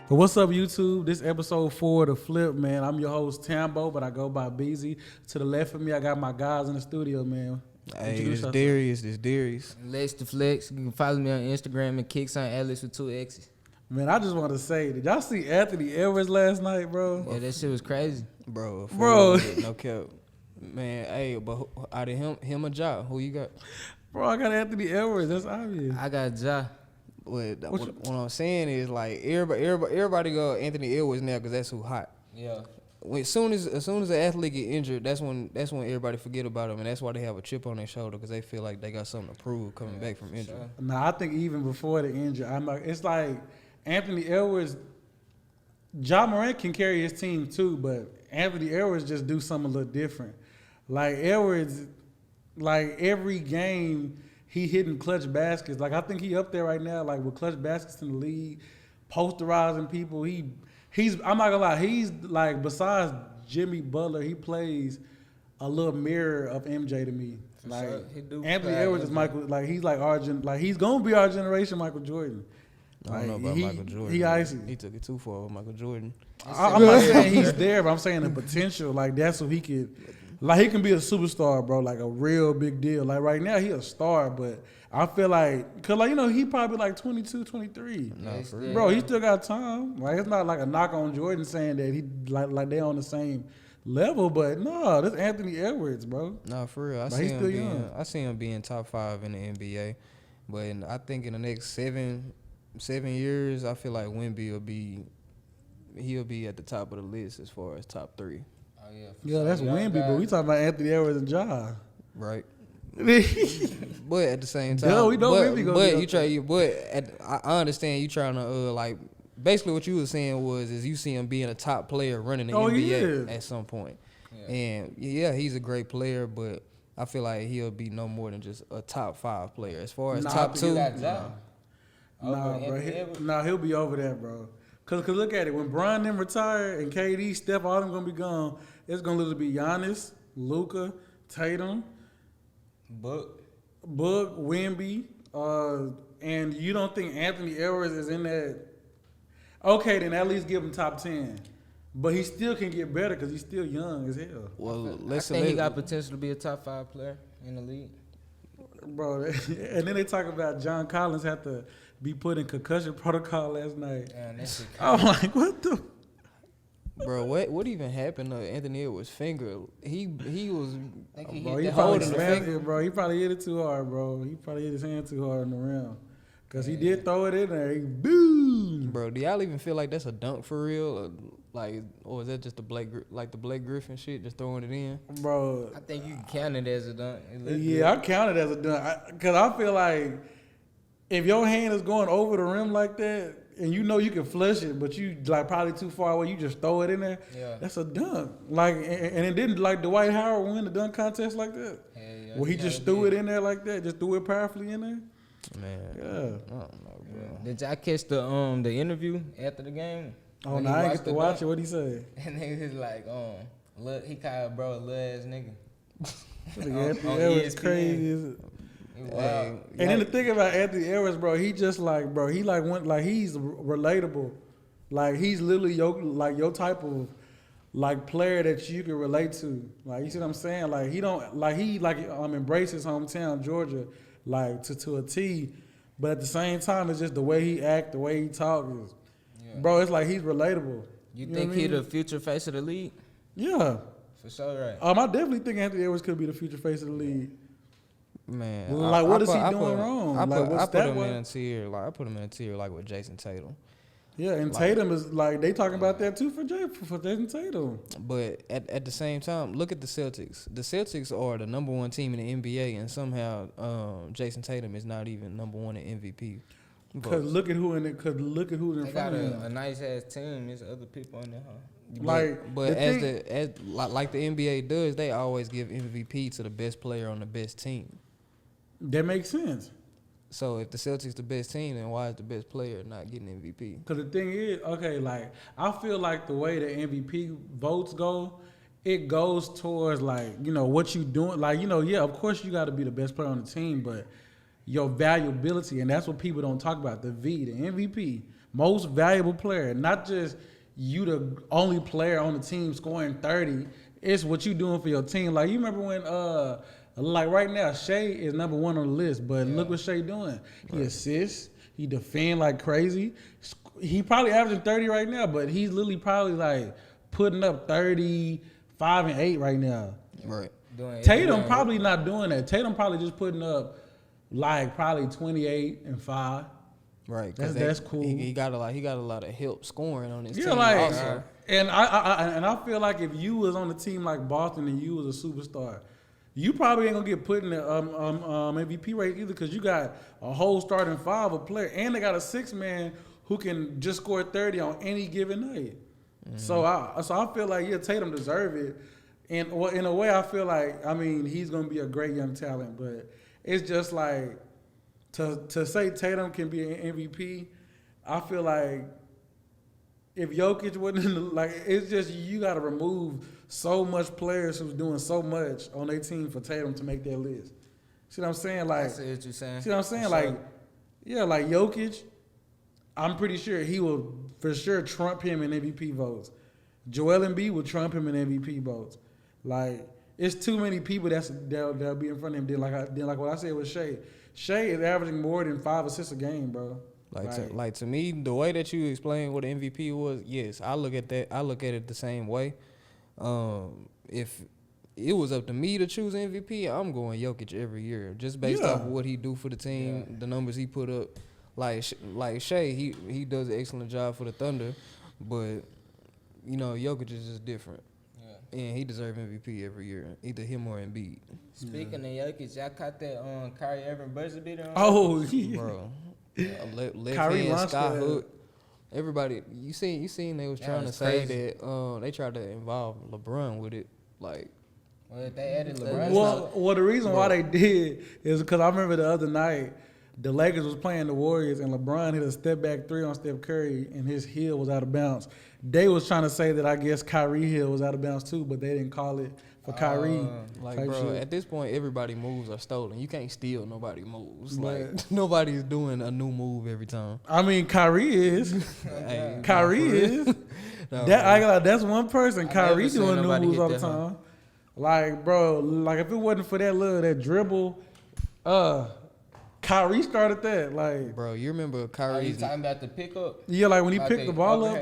But what's up, YouTube? This episode 4 of The Flip, man. I'm your host, Tambo, but I go by BEEZY. To the left of me, I got my guys in the studio, man. Hey, this Darius. Lexx the Flex. You can follow me on Instagram and @Alex with 2 X's. Man, I just want to say, did y'all see Anthony Edwards last night, bro? Yeah, that shit was crazy. Bro. No cap. Man, hey, but out of him or Ja, who you got? Bro, I got Anthony Edwards. That's obvious. I got Ja. What I'm saying is, like, everybody go Anthony Edwards now because that's who hot. Yeah. As soon as an athlete get injured, that's when everybody forget about him, and that's why they have a chip on their shoulder because they feel like they got something to prove coming back from injury. Sure. Nah, I think even before the injury, it's like Anthony Edwards, Ja Morant can carry his team too, but Anthony Edwards just do something a little different. Like Edwards, like every game he hitting clutch baskets. Like I think he up there right now, like with clutch baskets in the league, posterizing people. He's I'm not gonna lie, he's like besides Jimmy Butler, he plays a little mirror of MJ to me. For like sure. He do Anthony play Edwards is MJ. Michael, like he's like he's gonna be our generation Michael Jordan. I don't know about Michael Jordan. He icy. He took it too far with Michael Jordan. I'm not saying he's there, but I'm saying the potential. Like that's what he could. Like he can be a superstar, bro. Like a real big deal. Like right now he a star, but I feel like, cause like he probably like 22, 23. No, for real. Bro, he still got time. Like it's not like a knock on Jordan saying that he like they on the same level, but no, this Anthony Edwards, bro. No, for real. I see him being top 5 in the NBA, but I think in the next 7 years, I feel like Wemby he'll be at the top of the list as far as top 3. Oh yeah. Yeah, that's Wemby, but we talking about Anthony Edwards and Ja. Right. I But at the same time, No, we know Wemby gonna be I understand you trying to like basically what you were saying is you see him being a top player running the NBA at some point. Yeah. And yeah, he's a great player, but I feel like he'll be no more than just a top 5 player. As far as top 2, Nah, bro. He'll be over that, bro. Cause look at it. When Bron them retire and KD, Steph, all them gonna be gone. It's gonna literally be Giannis, Luka, Tatum, Book, Wemby, and you don't think Anthony Edwards is in that? Okay, then at least give him top 10. But he still can get better because he's still young as hell. well, I think he got potential to be a top 5 player in the league. Bro, and then they talk about John Collins had to be put in concussion protocol last night. Damn, that shit I'm like, what the? bro, what even happened to Anthony Edwards' finger? He was Bro, he probably smashed it, bro. He probably hit it too hard, bro. He probably hit his hand too hard in the rim. Because he did throw it in there. He boom. Bro, do y'all even feel like that's a dunk for real? Or is that just the Blake Griffin shit, just throwing it in? Bro. I think you can count it as a dunk. Yeah, I count it as a dunk. Because I feel like if your hand is going over the rim like that, and you know you can flush it, but you like probably too far away, you just throw it in there. Yeah. That's a dunk. Like, and it didn't like Dwight Howard win the dunk contest like that. Yeah, Where he just threw it in there like that, just threw it powerfully in there. Man, Yeah. I don't know, bro. Did y'all catch the interview after the game? Oh, no, I ain't get to watch it. What'd he say? And he was like, look, he called bro a little ass nigga. That was crazy. Is it? Wow. And then the thing about Anthony Edwards, bro, he just like, bro, he like went like he's relatable. Like he's literally your type of like player that you can relate to. Like you see what I'm saying? Like he embraces hometown Georgia like to a T. But at the same time, it's just the way he act, the way he talk is, bro. It's like he's relatable. You think he the future face of the league? Yeah, for sure, right? I definitely think Anthony Edwards could be the future face of the league. Man, like what is he doing wrong? I put him in a tier. Like I put him in a tier like with Jason Tatum. Yeah, and like, Tatum is like they talking about that too for Jason Tatum. But at the same time, look at the Celtics. The Celtics are the number 1 team in the NBA, and somehow Jason Tatum is not even number 1 in MVP. Because look at who's in They front got of him. a nice ass team. There's other people in there, huh? But like the NBA does, they always give MVP to the best player on the best team. That makes sense. So if the Celtics the best team, then why is the best player not getting MVP? Because the thing is, okay, like I feel like the way the MVP votes go, it goes towards like, what you doing. Like, of course you got to be the best player on the team, but your valuability, and that's what people don't talk about, the MVP. most valuable player, not just you the only player on the team scoring 30. It's what you doing for your team. Like, you remember when, like right now, Shea is number 1 on the list, but look what Shea doing. He assists, he defend like crazy. He probably averaging 30 right now, but he's literally probably like putting up 35 and 8 right now. Right. Tatum probably not doing that. Tatum probably just putting up like probably 28 and 5. Right. That's cool. He got a lot of help scoring on his team. Like, also. And I feel like if you was on a team like Boston and you was a superstar, you probably ain't gonna get put in the MVP rate either, because you got a whole starting 5 of player, and they got a 6-man who can just score 30 on any given night. Mm-hmm. So I feel like Tatum deserve it, and in a way I feel like he's gonna be a great young talent, but it's just like to say Tatum can be an MVP, I feel like if Jokic wasn't it's just you got to remove so much players who's doing so much on their team for Tatum to make that list. See what I'm saying? Like, I see what you're saying. See what I'm saying? Like, like Jokic, I'm pretty sure he will for sure trump him in MVP votes. Joel Embiid will trump him in MVP votes. Like, it's too many people that'll be in front of him. Then like what I said with Shea. Shea is averaging more than 5 assists a game, bro. Like to me, the way that you explained what MVP was, yes, I look at that. I look at it the same way. If it was up to me to choose MVP, I'm going Jokic every year, just based off of what he do for the team, the numbers he put up. Like Shea, he does an excellent job for the Thunder, but Jokic is just different. And he deserves MVP every year, either him or Embiid. Speaking of Jokic, y'all caught that Kyrie Irving buzzer beater on? Oh, yeah. Bro. Left hand sky hook. Everybody, you seen they was trying to say that they tried to involve LeBron with it. Like, well, they added LeBron. Well, the reason why they did is because I remember the other night the Lakers was playing the Warriors and LeBron hit a step back 3 on Steph Curry and his heel was out of bounds. They was trying to say that I guess Kyrie heel was out of bounds too, but they didn't call it for Kyrie. At this point, everybody moves are stolen. You can't steal nobody moves. Like, nobody's doing a new move every time. Kyrie is. Kyrie is. That's one person. Kyrie doing new moves all the time. Like, bro, like if it wasn't for that dribble, Kyrie started that. Like, bro, you remember Kyrie? You talking about the pickup? Yeah, like when he picked the ball up.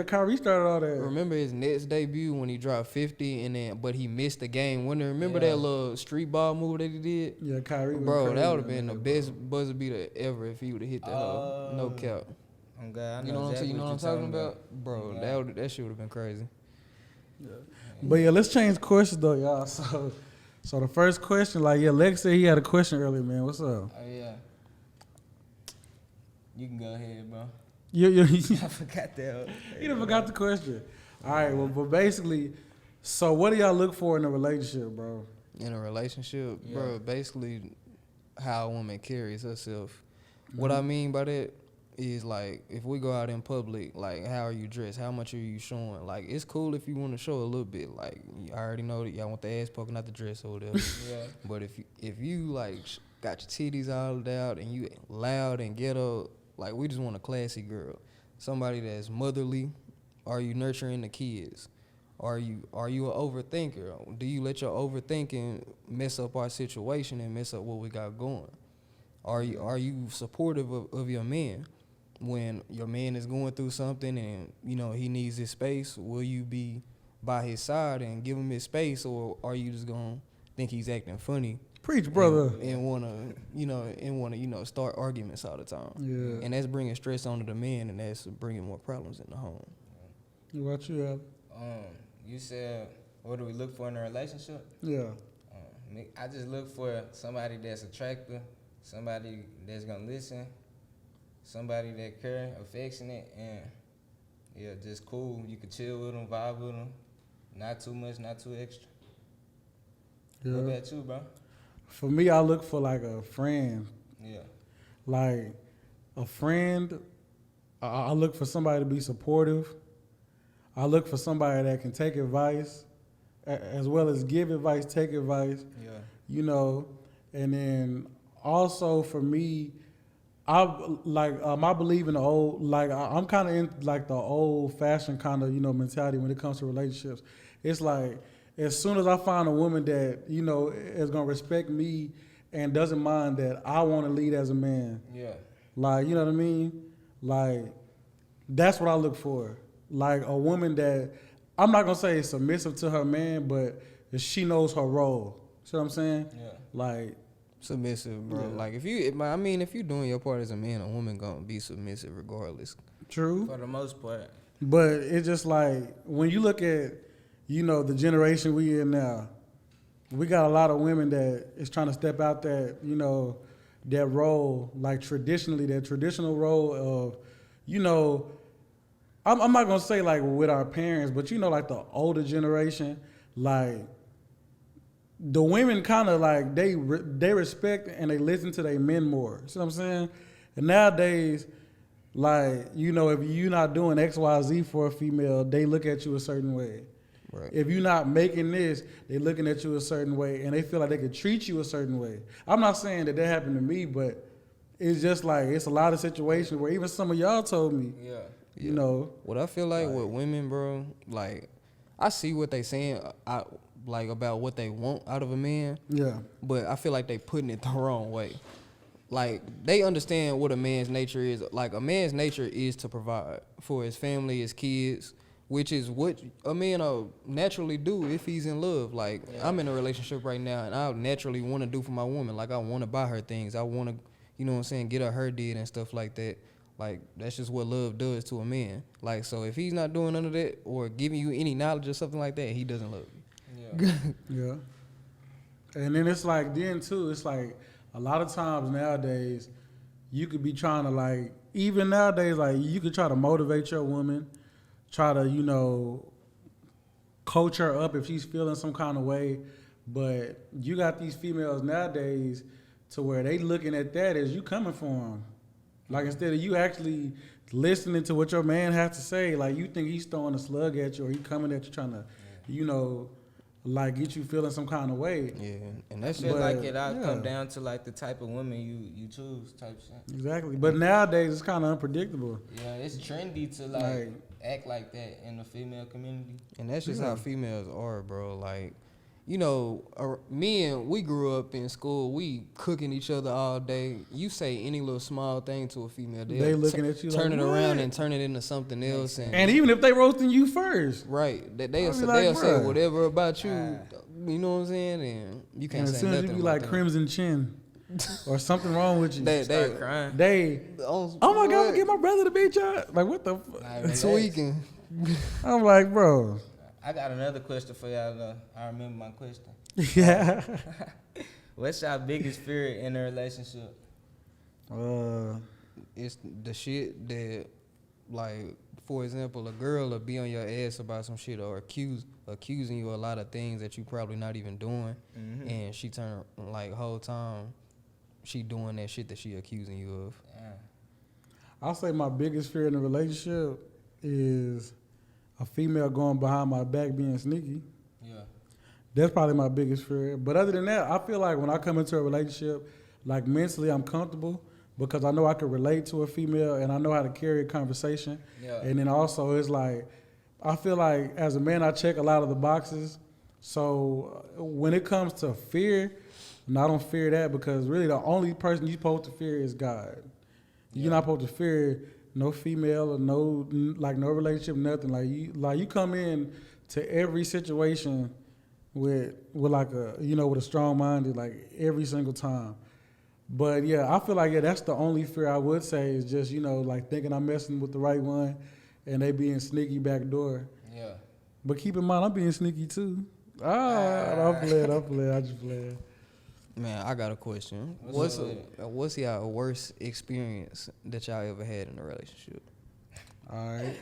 Kyrie started all that. Remember his Nets debut when he dropped 50 but he missed the game winner. Remember that little street ball move that he did? Yeah, Kyrie. Bro, that would have been the best buzzer beater ever if he would have hit that hoe. No cap. I'm God. You know what I'm talking about? Bro, that shit would have been crazy. Yeah. But yeah, let's change questions though, y'all. So the first question, Lexx said he had a question earlier, man. What's up? Oh yeah. You can go ahead, bro. I forgot that. You done forgot the question. All right, well, but basically, so what do y'all look for in a relationship, bro? In a relationship, bro, basically how a woman carries herself. What I mean by that is, like, if we go out in public, like, how are you dressed? How much are you showing? Like, it's cool if you want to show a little bit. Like, I already know that y'all want the ass poking out the dress or whatever. But if you like, got your titties all out and you loud and ghetto, like, we just want a classy girl. Somebody that's motherly. Are you nurturing the kids? Are you an overthinker? Do you let your overthinking mess up our situation and mess up what we got going? Are you supportive of your man? When your man is going through something and, he needs his space, will you be by his side and give him his space, or are you just going to think he's acting funny? Preach, brother. And want to, start arguments all the time. Yeah. And that's bringing stress onto the man, and that's bringing more problems in the home. What about you, Al? You said, what do we look for in a relationship? Yeah. I just look for somebody that's attractive, somebody that's going to listen, somebody that care, affectionate, and just cool. You can chill with them, vibe with them. Not too much, not too extra. Yeah. What about you, bro? For me, I look for like a friend. Yeah. Like a friend, I look for somebody to be supportive. I look for somebody that can take advice, as well as give advice, take advice. Yeah. And then also for me, I believe in the old, like I'm kind of in like the old fashioned kind of, mentality when it comes to relationships. It's like as soon as I find a woman that, is gonna respect me and doesn't mind that I want to lead as a man. Yeah. Like, you know what I mean? Like, that's what I look for. Like a woman that, I'm not gonna say is submissive to her man, but she knows her role. See what I'm saying? Yeah. Like, submissive, bro. Yeah. Like if you're doing your part as a man, a woman gonna be submissive regardless. true. For the most part. But it's just like when you look at, the generation we in now, we got a lot of women that is trying to step out that, that role, like traditionally, that traditional role of, I'm not gonna say like with our parents, but like the older generation, like the women kind of like they respect and they listen to their men more. See what I'm saying? And nowadays, like, if you're not doing X, Y, Z for a female, they look at you a certain way. Right. If you're not making this, they looking at you a certain way, and they feel like they could treat you a certain way. I'm not saying that happened to me, but it's just like it's a lot of situations where even some of y'all told me, What I feel like with women, bro, like I see what they saying, about what they want out of a man. Yeah. But I feel like they putting it the wrong way. Like they understand what a man's nature is. Like a man's nature is to provide for his family, his kids, which is what a man will naturally do if he's in love. Like I'm in a relationship right now, and I naturally want to do for my woman. Like I want to buy her things. I want to, get her did and stuff like that. Like that's just what love does to a man. Like so, if he's not doing none of that or giving you any knowledge or something like that, he doesn't love you. Yeah. Yeah. And then it's like it's like a lot of times nowadays you could be trying to like, even nowadays, like you could try to motivate your woman, try to, coach her up if she's feeling some kind of way. But you got these females nowadays to where they looking at that as you coming for them. Like instead of you actually listening to what your man has to say, like you think he's throwing a slug at you or he coming at you trying to, like get you feeling some kind of way. Yeah, and that's feel like it all come down to like the type of women you choose type shit. Exactly. But nowadays it's kind of unpredictable. Yeah, it's trendy to like act like that in the female community. And that's just how females are, bro. Like, we grew up in school, we cooking each other all day. You say any little small thing to a female, they looking at you turn like, it what? around and turn it into something else. And even if they roasting you first. Right. They'll like, say whatever about you, you know what I'm saying? And you can't say nothing. As soon as you be like crimson chin or something wrong with you. They start crying. Oh my God, get my brother to beat you. Like, what the fuck? Tweaking. I'm like, bro. I got another question for y'all though. I remember my question. Yeah. What's your biggest fear in a relationship? It's the shit that, like, for example, a girl will be on your ass about some shit or accusing you of a lot of things that you probably not even doing, and she turn like whole time she doing that shit that she accusing you of. Yeah. I'll say my biggest fear in a relationship is a female going behind my back being sneaky. Yeah. That's probably my biggest fear. But other than that, I feel like when I come into a relationship, like mentally I'm comfortable because I know I can relate to a female and I know how to carry a conversation. Yeah. And then also it's like, I feel like as a man, I check a lot of the boxes. So when it comes to fear, and I don't fear that because really the only person you're supposed to fear is God. Yeah. You're not supposed to fear no female or no relationship, nothing. Like you come in to every situation with like a, with a strong minded, like every single time. But yeah, I feel like that's the only fear I would say is just, like thinking I'm messing with the right one and they being sneaky back door. Yeah. But keep in mind I'm being sneaky too. I'm playing, I just playing. Man, I got a question. What's y'all worst experience that y'all ever had in a relationship? All right.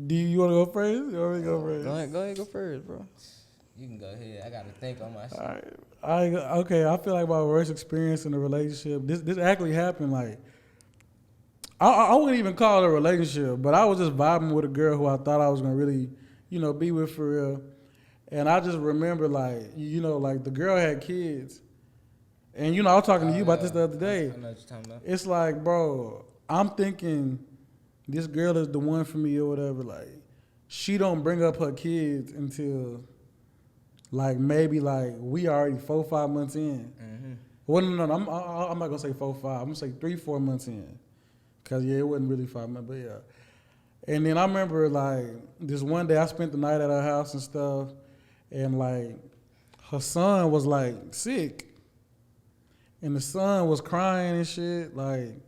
Do you want to go first? You want me to go first? Go ahead, go first, bro. You can go ahead. I got to think on my shit. All right. Okay, I feel like my worst experience in a relationship, this actually happened, like, I wouldn't even call it a relationship, but I was just vibing with a girl who I thought I was going to really, be with for real. And I just remember, like, like the girl had kids. And I was talking to you about this the other day. I know what you're talking about. It's like, bro, I'm thinking this girl is the one for me or whatever. Like, she don't bring up her kids until, like, maybe, like, we already 4-5 months in. Mm-hmm. Well, no, I'm not going to say 4-5. I'm going to say 3-4 months in. Because, yeah, it wasn't really 5 months, but, yeah. And then I remember, like, this one day I spent the night at her house and stuff. And, like, her son was, like, sick. And the son was crying and shit, like,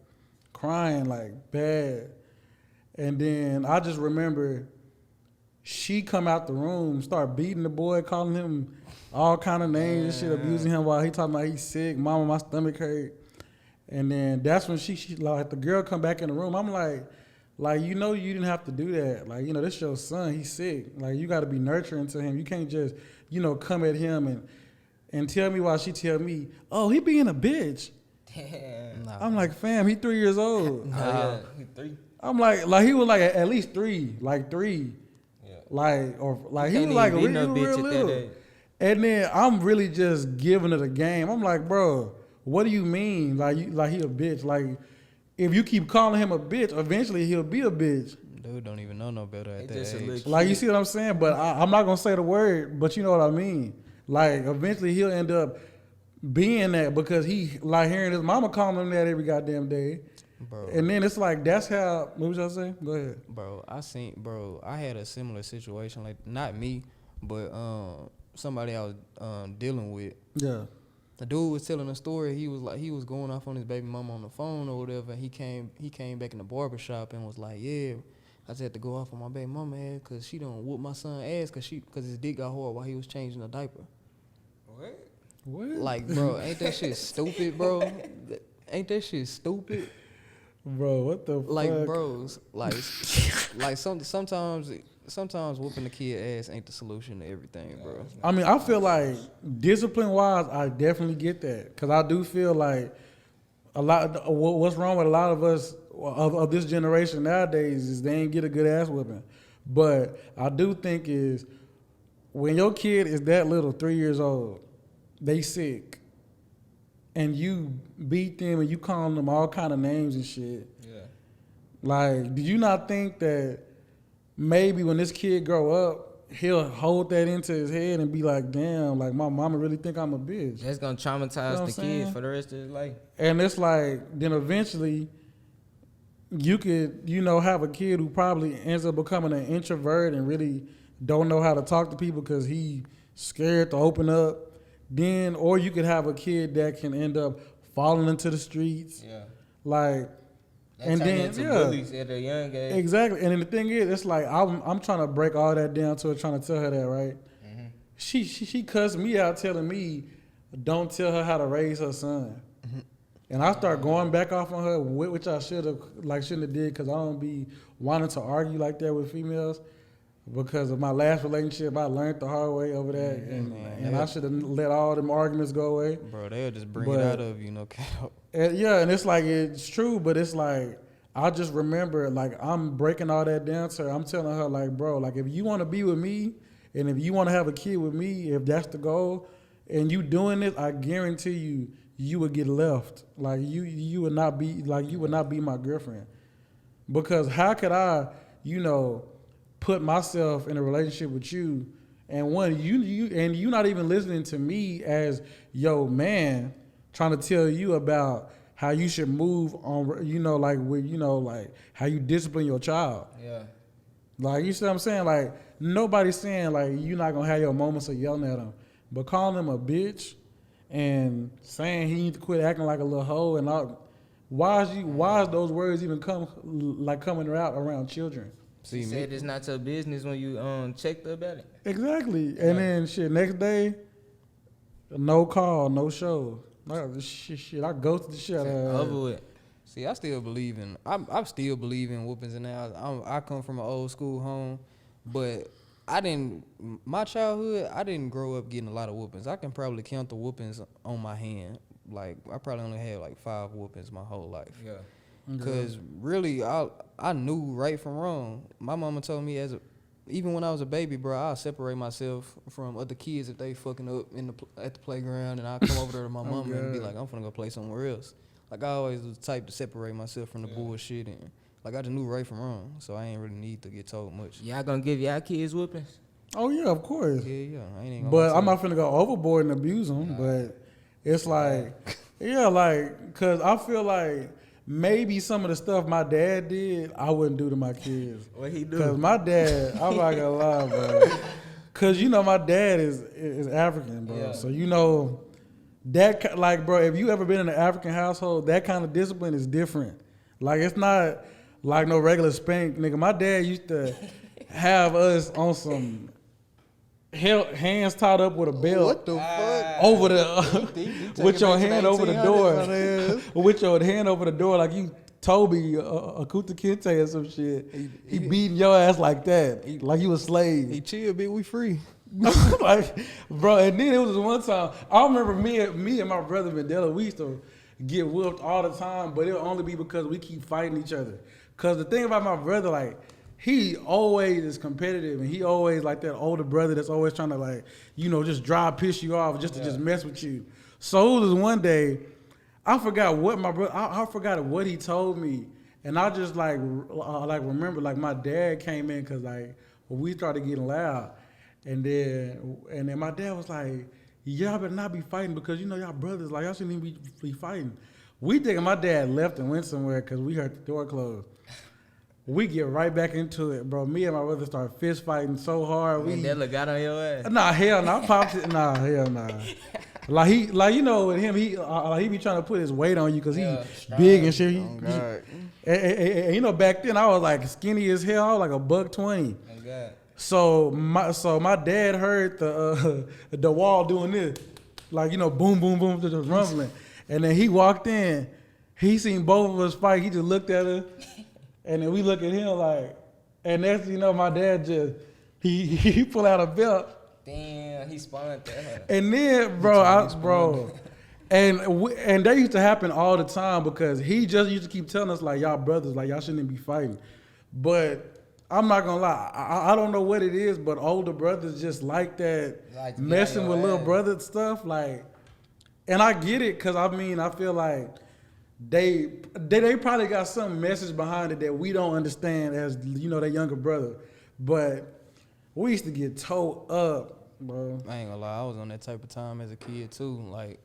crying, like, bad. And then I just remember she come out the room, start beating the boy, calling him all kind of names and shit, abusing him while he talking about he's sick. Mama, my stomach hurt. And then that's when she like, the girl come back in the room. I'm like, you didn't have to do that. Like, this your son, he's sick. Like, you got to be nurturing to him. You can't just, come at him and tell me while she tell me, oh, he being a bitch. Damn. Nah. I'm like, fam, he 3 years old. Yeah, he 3. I'm like he was like at least 3, like 3. Yeah. Like, or like he Can't was like even be no real bitch at that little. age. And then I'm really just giving it a game. I'm like, bro, what do you mean? Like he a bitch? Like, if you keep calling him a bitch, eventually he'll be a bitch. Dude don't even know no better at He that just a age. little Like, you see what I'm saying? But I'm not gonna say the word, but you know what I mean. Like, eventually he'll end up being that because he like hearing his mama calling him that every goddamn day. Bro. And then it's like, that's how, what was y'all saying? Go ahead. Bro, I had a similar situation, like, not me, but somebody I was dealing with. Yeah. The dude was telling a story. He was going off on his baby mama on the phone or whatever. And he came back in the barbershop and was like, yeah, I just had to go off on my baby mama ass because she done whoop my son ass because his dick got hard while he was changing a diaper. What? Like, bro, ain't that shit stupid, bro? Ain't that shit stupid? Bro, what the Like, fuck? bros, like sometimes whooping the kid ass ain't the solution to everything, bro. I mean, I feel like discipline-wise, I definitely get that. Because I do feel like what's wrong with a lot of us of this generation nowadays is they ain't get a good ass whipping. But I do think is when your kid is that little, 3 years old, they sick, and you beat them and you calling them all kind of names and shit. Yeah. Like, do you not think that maybe when this kid grow up, he'll hold that into his head and be like, damn, like my mama really think I'm a bitch. That's gonna traumatize what the I'm saying? kid for the rest of his life. And it's like, then eventually you could, have a kid who probably ends up becoming an introvert and really don't know how to talk to people because he scared to open up. Then, or you could have a kid that can end up falling into the streets. Yeah. Like, That and turn then, into yeah. bullies at a young age. Exactly. And then the thing is, it's like, I'm trying to break all that down to her, trying to tell her that, right? Mm-hmm. She cussed me out telling me, don't tell her how to raise her son. Mm-hmm. And I start going back off on her, which I shouldn't have did, because I don't be wanting to argue like that with females. Because of my last relationship, I learned the hard way over that, and I should have let all them arguments go away. Bro, they'll just bring it out of you, no cap. And it's like, it's true, but it's like, I just remember, like, I'm breaking all that down to her. I'm telling her, like, bro, like, if you want to be with me, and if you want to have a kid with me, if that's the goal, and you doing it, I guarantee you would get left. Like, you would not be my girlfriend. Because how could I, put myself in a relationship with you, and you not even listening to me as yo man, trying to tell you about how you should move on, like how you discipline your child. Yeah. Like, you see what I'm saying? Like, nobody's saying like you're not gonna have your moments of yelling at him, but calling him a bitch and saying he needs to quit acting like a little hoe and all. Why is those words even coming out around children? She said it's not your business when you checked her about it. Exactly. And then next day, no call, no show. Shit, I ghosted the shit out of her. Over with. See, I still believe in whoopings and now. I come from an old school home, but my childhood, I didn't grow up getting a lot of whoopings. I can probably count the whoopings on my hand. Like, I probably only had like 5 whoopings my whole life. Yeah. Because really, I knew right from wrong. My mama told me even when I was a baby, bro, I'll separate myself from other kids if they fucking up at the playground, and I'll come over there to my mama and be like, I'm finna go play somewhere else. Like, I always was the type to separate myself from the bullshit, and like, I just knew right from wrong, so I ain't really need to get told much. Y'all gonna give y'all kids whoopings? Oh yeah, of course. Yeah, I ain't gonna. But I'm not finna go overboard and abuse them. But it's like, cause I feel like maybe some of the stuff my dad did, I wouldn't do to my kids. What he do? Cause my dad, I'm not gonna lie, bro. Cause my dad is African, bro. Yeah. So that, like, bro, if you ever been in an African household, that kind of discipline is different. Like, it's not like no regular spank, nigga. My dad used to have us on some hands tied up with a belt. What the fuck? Over the with your hand over the door. With your hand over the door, like you Toby Akuta Kente or some shit. He beating your ass like that, like you a slave. He chill, bitch. We free. Like, bro, and then it was one time. I remember me and my brother Mandela, we used to get whooped all the time, but it'll only be because we keep fighting each other. Cause the thing about my brother, like, he always is competitive, and he always like that older brother that's always trying to, like, just piss you off just to just mess with you. So it was one day, I forgot what my brother, I forgot what he told me, and I just like remember, like, my dad came in because, like, we started getting loud, and then my dad was like, y'all better not be fighting because y'all brothers, like, y'all shouldn't even be fighting. We thinking my dad left and went somewhere because we heard the door close. We get right back into it, bro. Me and my brother start fist fighting so hard. Mandela got on your ass? Nah, hell no. I popped it. Nah, hell nah. Like, with him, he be trying to put his weight on you because he big and shit. And back then I was like skinny as hell. I was like $120. Oh God. So my dad heard the wall doing this, like, boom, boom, boom, just rumbling. And then he walked in. He seen both of us fight. He just looked at us. And then we look at him like, and next thing you know, my dad just, he pull out a belt. Damn, he spawned that. And then, bro, and that used to happen all the time because he just used to keep telling us, like, y'all brothers, like, y'all shouldn't be fighting. But I'm not gonna lie, I don't know what it is, but older brothers just like that, like messing with little brother stuff, like, and I get it, cause I feel like they probably got some message behind it that we don't understand as their younger brother, but we used to get towed up, bro. I ain't gonna lie, I was on that type of time as a kid too. Like,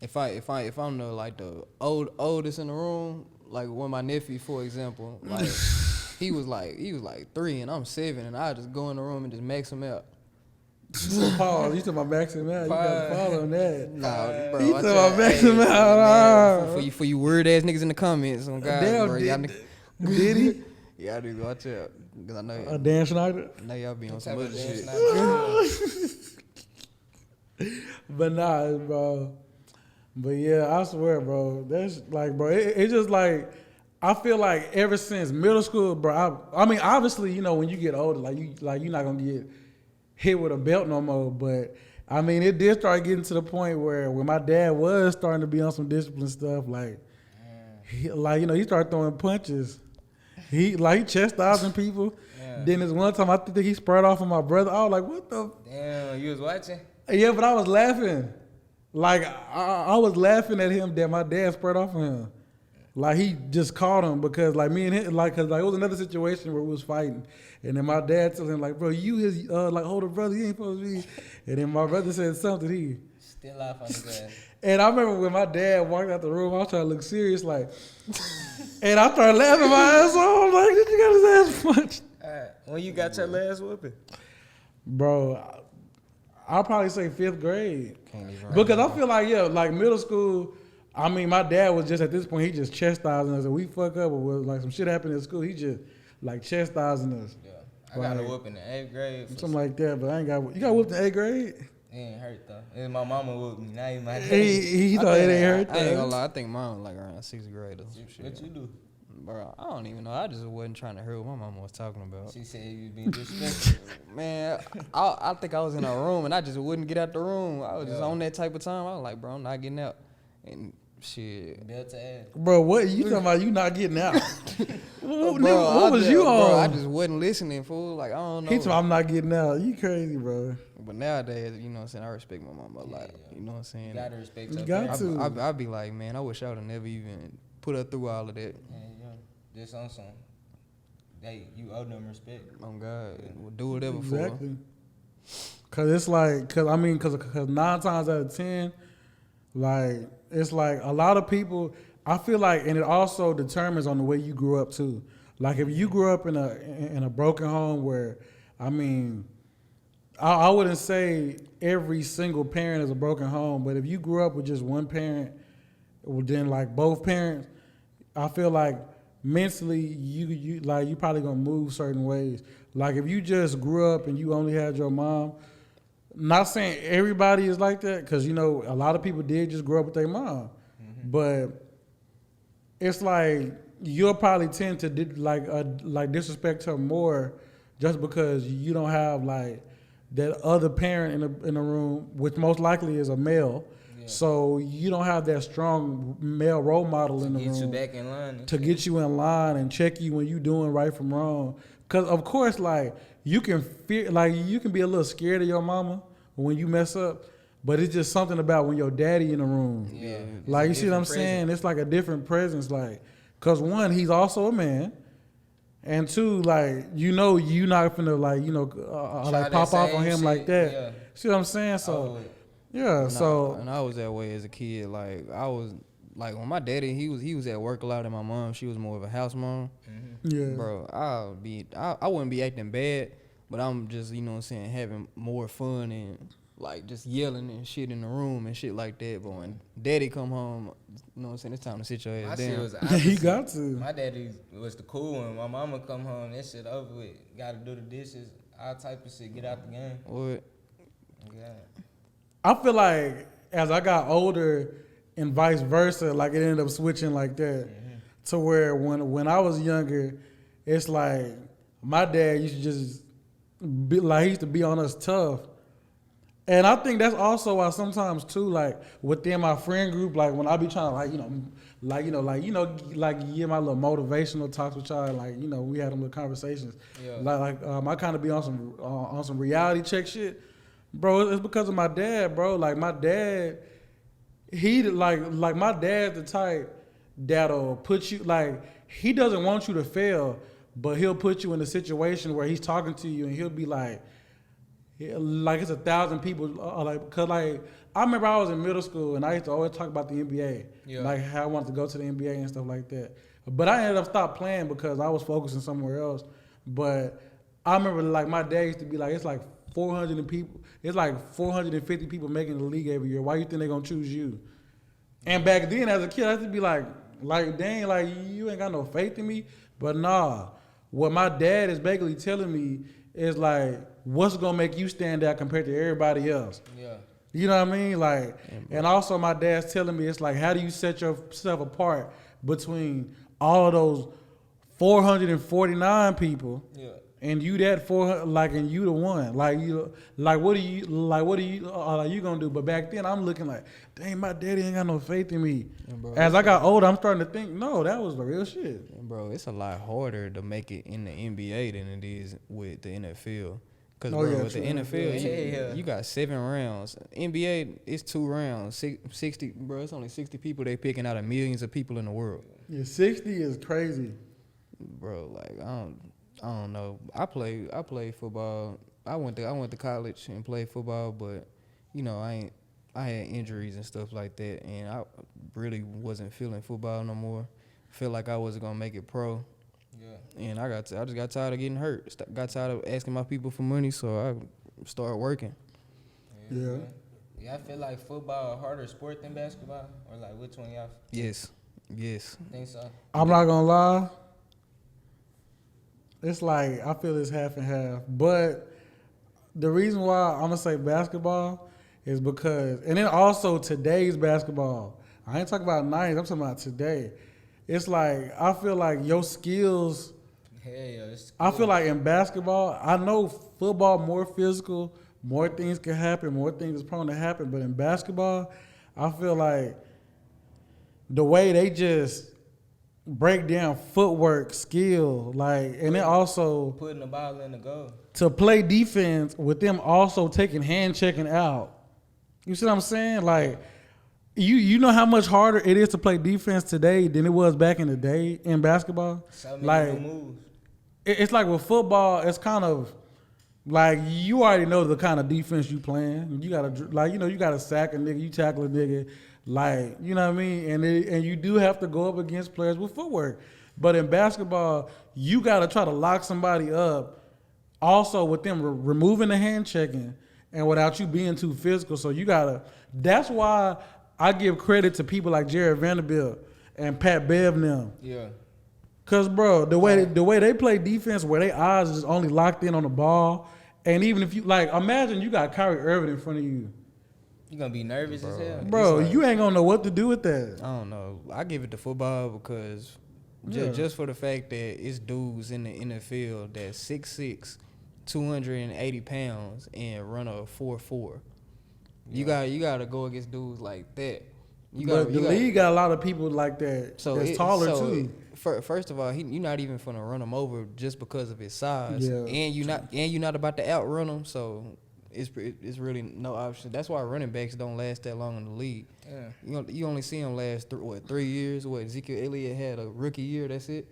if I'm the oldest in the room, like with my nephew, for example, like he was like 3 and I'm 7, and I just go in the room and just max him out. Pause. You talking about maxing out? You gotta follow on that. Nah, bro. You talking about maxing out? For you weird ass niggas in the comments, on God, damn, bro. Did he? Yeah, I do. Watch out, cause I know. Dan Schneider. I know y'all be on some other shit. But nah, bro. But yeah, I swear, bro. That's like, bro. It's just like, I feel like ever since middle school, bro. I mean, obviously, when you get older, you're not gonna get hit with a belt no more, but I mean, it did start getting to the point where when my dad was starting to be on some discipline stuff, like, he started throwing punches. He chastising people. Yeah. Then this one time, I think he spread off on my brother. I was like, what the? Damn, you was watching? Yeah, but I was laughing. Like, I was laughing at him that my dad spread off on him. Like, he just caught him because, like, me and him, like, cause like it was another situation where we was fighting, and then my dad told him, like, bro, you his like older brother, you ain't supposed to be. And then my brother said something, he still off on his ass. And I remember when my dad walked out the room, I was trying to look serious, like, and I started laughing my ass off. I'm like, did you got his ass punched? When you got your last whooping? Bro, I'll probably say 5th grade. Because I feel like, like middle school, I mean, my dad was just, at this point, he just chastising us. If we fuck up or like some shit happened in school, he just like chastising us. Yeah. I got a whooping in 8th grade. Something like that, but I ain't got, you got whooped in 8th grade? It ain't hurt though. It was my mama whooped me. Now my dad. He thought it ain't hurt though. I ain't gonna lie, I think mine was like around 6th grade or some shit. What you do? Bro, I don't even know. I just wasn't trying to hear what my mama was talking about. She said you was being disrespectful. Man, I think I was in a room and I just wouldn't get out the room. I was just on that type of time. I was like, bro, I'm not getting out. And Shit. Belt to ass. Bro, what you talking about? You not getting out? Bro, what was you on? Bro, I just wasn't listening, fool. Like, I don't know. He told me I'm not getting out. You crazy, bro. But nowadays, you know what I'm saying, I respect my mama a lot. You know what I'm saying? You gotta respect You your got parents. to. I be like, man, I wish I would have never even put her through all of that. Yeah. Just on some. Hey, you owe them respect. Oh, God. We'll do whatever Exactly. Cause it's like, cause 9 times out of 10, like it's like a lot of people. I feel like, and it also determines on the way you grew up too. Like if you grew up in a broken home where, I mean, I wouldn't say every single parent is a broken home, but if you grew up with just one parent, well then like both parents, I feel like mentally you probably gonna move certain ways. Like if you just grew up and you only had your mom. Not saying everybody is like that, because you know a lot of people did just grow up with their mom, but it's like you'll probably tend to like disrespect her more just because you don't have like that other parent in the room, which most likely is a male. Yeah. So you don't have that strong male role model in the room to get you back in line. To get you in line and check you when you doing right from wrong. Because of course, like you can fear, like you can be a little scared of your mama when you mess up, but it's just something about when your daddy in the room. Yeah. Like you see what I'm saying? It's like a different presence. Like, cause one, he's also a man, and two, like you not finna like like pop off on him shit, like that. Yeah. See what I'm saying? So and I was that way as a kid. Like I was like when my daddy he was at work a lot, and my mom she was more of a house mom. Yeah, bro, I wouldn't be acting bad. But I'm just, you know what I'm saying, having more fun and, like, just yelling and shit in the room and shit like that. But when daddy come home, you know what I'm saying, it's time to sit your ass down. He got to. My daddy was the cool one. My mama come home, that shit over with. Got to do the dishes, all type of shit, get out the game. What? Yeah. I feel like as I got older and vice versa, like it ended up switching like that to where when I was younger, it's like my dad used to just he used to be on us tough. And I think that's also why sometimes too, like within my friend group, like when I be trying to like give my little motivational talks with y'all, like we had them little conversations. Yeah. I kind of be on some reality check shit, bro. It's because of my dad, bro. Like my dad, he like my dad's the type that'll put you like he doesn't want you to fail. But he'll put you in a situation where he's talking to you and he'll be like it's 1,000 people. Cause like I remember I was in middle school and I used to always talk about the NBA, like how I wanted to go to the NBA and stuff like that. But I ended up stopped playing because I was focusing somewhere else. But I remember like my dad used to be like, it's like 400 people. It's like 450 people making the league every year. Why you think they're gonna choose you? And back then as a kid, I used to be like dang, like you ain't got no faith in me. But nah. What my dad is basically telling me is like, what's gonna make you stand out compared to everybody else? Yeah. You know what I mean? Like, and also my dad's telling me it's like, how do you set yourself apart between all of those 449 people? Yeah. And you that 400, like, and you the one, like what are you gonna do? But back then I'm looking like, dang, my daddy ain't got no faith in me. Bro, as I got older, I'm starting to think, no, that was the real shit. Bro, it's a lot harder to make it in the NBA than it is with the NFL. Cause with the NFL, you got 7 rounds. NBA, it's 2 rounds. 60, bro, it's only 60 people they picking out of millions of people in the world. Yeah, 60 is crazy, bro. Like I don't know. I play football. I went to college and played football, but I had injuries and stuff like that, and I really wasn't feeling football no more. Felt like I wasn't gonna make it pro. Yeah. And I just got tired of getting hurt. Got tired of asking my people for money, so I started working. Yeah. Yeah, I feel like football a harder sport than basketball, or like which one y'all? Yes. Think so? I'm not gonna lie. It's like I feel it's half and half, but the reason why I'm gonna say basketball is because, and then also today's basketball. I ain't talking about 90s. I'm talking about today. It's like I feel like your skills. I feel like in basketball, I know football more physical, more things can happen, more things is prone to happen. But in basketball, I feel like the way they just break down footwork, skill, like, and then also putting the ball in the goal. To play defense with them also taking hand checking out. You see what I'm saying? Like, you know how much harder it is to play defense today than it was back in the day in basketball? So many like, moves. It's like with football, it's kind of like you already know the kind of defense you playing. You gotta, like, you know, you gotta sack a nigga, you tackle a nigga, like, you know what I mean? And you do have to go up against players with footwork. But in basketball, you gotta try to lock somebody up also with them removing the hand checking and without you being too physical. So you gotta, that's why I give credit to people like Jared Vanderbilt and Pat Bev now. Yeah. Cause bro, the way they play defense, where their eyes is only locked in on the ball, and even if you like, imagine you got Kyrie Irving in front of you. You gonna be nervous as hell, bro. Like, you ain't gonna know what to do with that. I don't know. I give it to football because just for the fact that it's dudes in the NFL that's 6'6", 280 pounds and run a 4.4. You got to go against dudes like that. But the league got a lot of people like that. So that's taller too. First of all, you're not even finna run him over just because of his size, and you're not about to outrun him. So it's really no option. That's why running backs don't last that long in the league. Yeah. You only see them last 3 years. What, Ezekiel Elliott had a rookie year. That's it.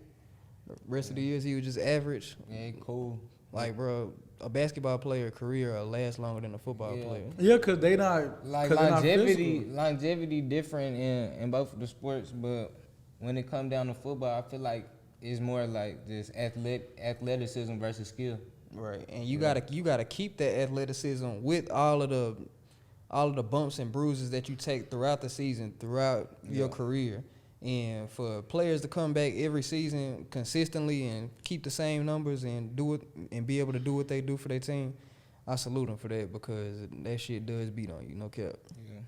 The rest of the years he was just average. Yeah, cool. Like, bro, a basketball player career will last longer than a football player. Yeah, because they not like longevity different in both of the sports, but when it come down to football, I feel like it's more like just athleticism versus skill. Right, and you gotta keep that athleticism with all of the bumps and bruises that you take throughout the season, throughout your career. And for players to come back every season consistently and keep the same numbers and do it and be able to do what they do for their team, I salute them for that, because that shit does beat on you, no cap. Yeah.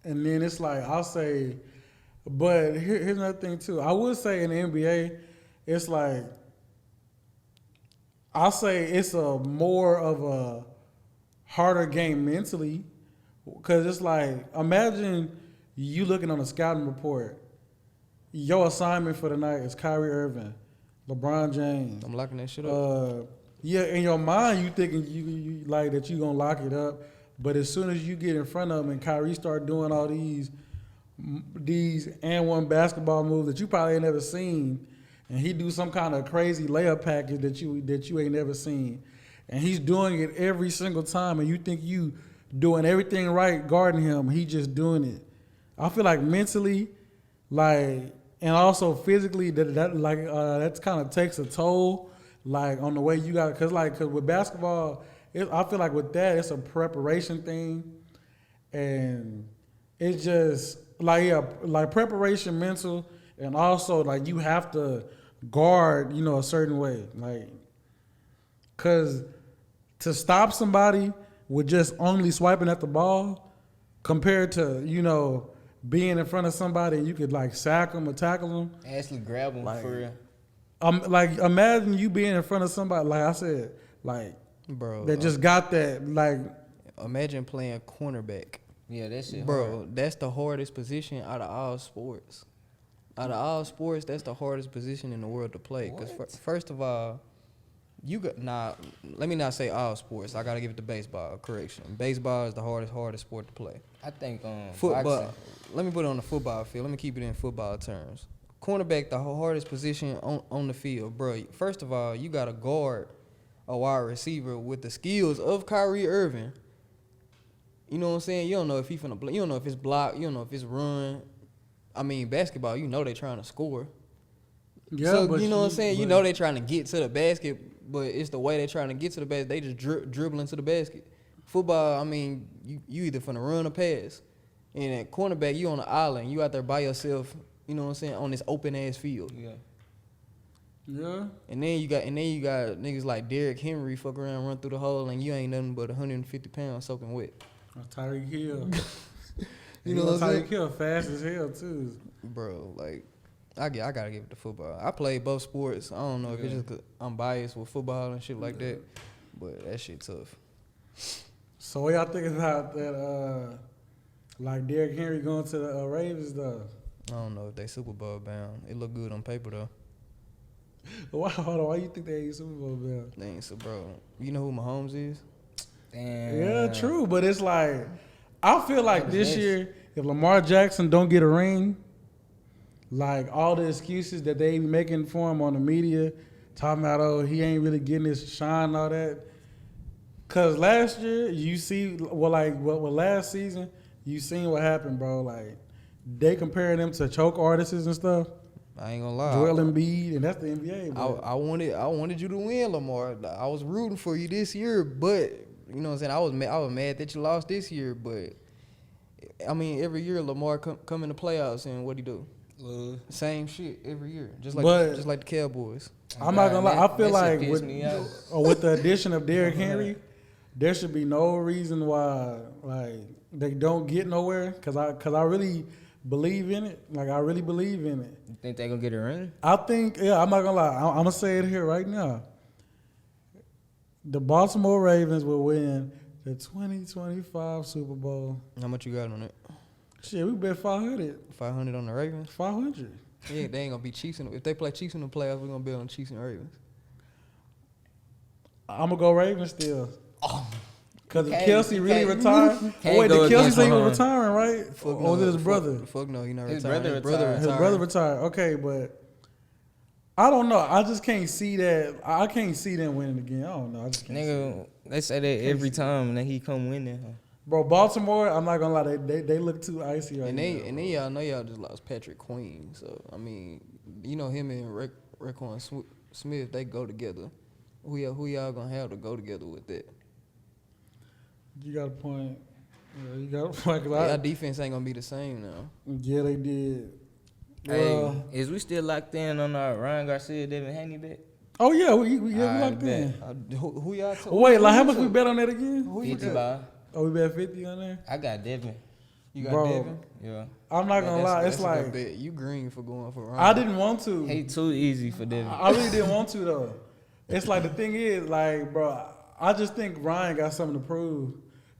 And then it's like, I'll say, but here's another thing too. I would say in the NBA, it's like, I'll say it's a more of a harder game mentally, because it's like, imagine you looking on a scouting report. Your assignment for the night is Kyrie Irving, LeBron James. I'm locking that shit up. Yeah, in your mind, you thinking you like that you gonna lock it up, but as soon as you get in front of him and Kyrie start doing all these and one basketball moves that you probably ain't never seen, and he do some kind of crazy layup package that you ain't never seen, and he's doing it every single time, and you think you doing everything right guarding him, he just doing it. I feel like mentally, like. And also physically, that kind of takes a toll, like on the way you got. Cause with basketball, I feel like with that it's a preparation thing, and it's just like preparation, mental, and also like you have to guard, a certain way, like, cause to stop somebody with just only swiping at the ball, compared to being in front of somebody and you could like sack them or tackle them. Actually grab them for real. Like imagine you being in front of somebody, like I said, like, bro, that just got that, like. Imagine playing cornerback. Yeah, that shit bro, hard. That's the hardest position out of all sports. Out of all sports, that's the hardest position in the world to play. Because first of all, let me not say all sports. I gotta give it to baseball. Correction. Baseball is the hardest sport to play. I think football. Boxing. Let me put it on the football field. Let me keep it in football terms. Cornerback, the hardest position on the field, bro. First of all, you gotta guard a wide receiver with the skills of Kyrie Irving. You know what I'm saying? You don't know if he's finna. You don't know if it's block. You don't know if it's run. I mean, basketball. You know they trying to score. Yeah, so you know what I'm saying? You know they trying to get to the basket. But it's the way they're trying to get to the basket. They just dribble into the basket. Football, I mean, you either finna run or pass. And at cornerback, you on the island. You out there by yourself, you know what I'm saying, on this open-ass field. Yeah. Yeah. And then you got niggas like Derrick Henry fuck around, run through the hole, and you ain't nothing but 150 pounds soaking wet. Tyreek Hill. you know what I'm saying? Tyreek Hill fast as hell, too. Bro, like, I gotta give it to football. I played both sports. I don't know if it's just 'cause I'm biased with football and shit like that, but that shit tough. So what y'all think about that? Like Derrick Henry going to the Ravens though? I don't know if they Super Bowl bound. It look good on paper though. Hold on, why you think they ain't Super Bowl bound? They ain't so bro. You know who Mahomes is? Damn. Yeah, true, but it's like I feel like this year, if Lamar Jackson don't get a ring, like all the excuses that they be making for him on the media, talking about he ain't really getting his shine and all that. Cause last year you see last season you seen what happened, bro. Like they comparing them to choke artists and stuff. I ain't gonna lie. Joel Embiid, and that's the NBA, bro. I wanted you to win, Lamar. I was rooting for you this year, but you know what I'm saying. I was mad that you lost this year, but I mean every year Lamar come in the playoffs and what he do? Same shit every year, just like the Cowboys. I'm not gonna lie. I feel like with the addition of Derrick Henry, there should be no reason why like they don't get nowhere. Cause I really believe in it. Like I really believe in it. You think they gonna get a ring? I think I'm not gonna lie. I'm gonna say it here right now. The Baltimore Ravens will win the 2025 Super Bowl. How much you got on it? Shit, we bet 500. 500 on the Ravens. 500. Yeah, they ain't gonna be Chiefs. If they play Chiefs in the playoffs, we're gonna bet on Chiefs and Ravens. I'm gonna go Ravens still. Oh. Cause if Kelsey really retired, did Kelsey say he was retiring, right? Or was it his brother? Fuck no, he not His retired. brother His brother retired. Okay, but I don't know. I just can't see that. I can't see them winning again. I don't know. I just can't Nigga, they say that every time that he come winning. Bro, Baltimore, I'm not gonna lie, they look too icy right now. And then y'all know y'all just lost Patrick Queen. So I mean, you know him and Raekwon Smith, they go together. Who y'all gonna have to go together with that? You got a point. Yeah, you got a point. Our defense ain't gonna be the same now. Yeah, they did. Hey, is we still locked in on our Ryan Garcia, Devin Haney bet? Oh yeah, we locked in. Who y'all? Wait, like how much we bet on that again? 50 ball. Oh, we bet 50 on there. I got Devin. You got Devin? Yeah. I'm not gonna lie, it's like bet. You green for going for Ryan. I didn't want to. He too easy for Devin. I really didn't want to though. It's like the thing is, like, bro, I just think Ryan got something to prove.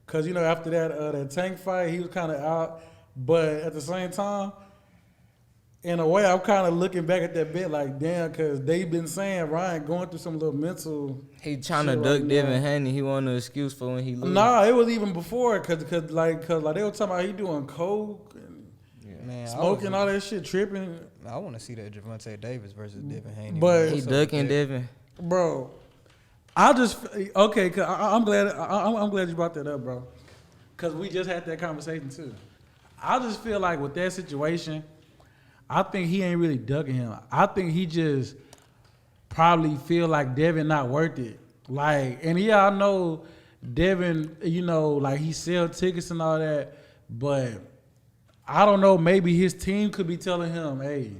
Cause you know after that Tank fight, he was kind of out. But at the same time, in a way, I'm kind of looking back at that bet like, damn, cause they been saying Ryan going through some little mental. He trying to duck Devin Haney. He wanted an excuse for when he lose. Nah, it was even before, cause they were talking about he doing coke and smoking all that shit, tripping. I want to see that Javonte Davis versus Devin Haney. But he ducking Devin. Bro, I just okay. Cause I'm glad you brought that up, bro. Cause we just had that conversation too. I just feel like with that situation, I think he ain't really ducking him. I think he just probably feel like Devin not worth it. Like, and yeah, I know Devin, you know, like he sell tickets and all that, but I don't know. Maybe his team could be telling him, "Hey,